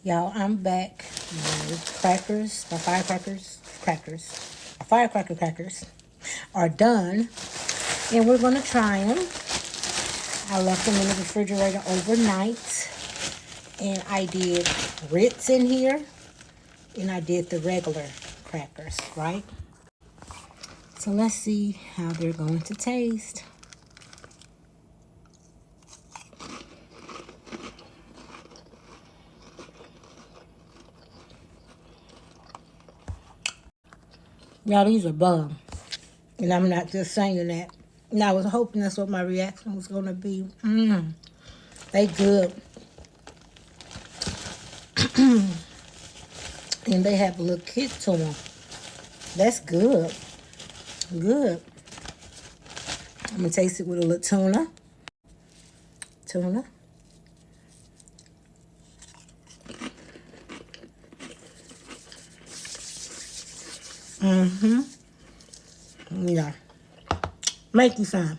Y'all, I'm back. My crackers, my firecracker crackers are done. And we're going to try them. I left them in the refrigerator overnight. And I did Ritz in here. And I did the regular crackers, right? So let's see how they're going to taste. Y'all, these are bomb. And I'm not just saying that. And I was hoping that's what my reaction was going to be. They good. And they have a little kick to them. That's good. Good. I'm going to taste it with a little tuna. Tuna. Yeah. Make you some.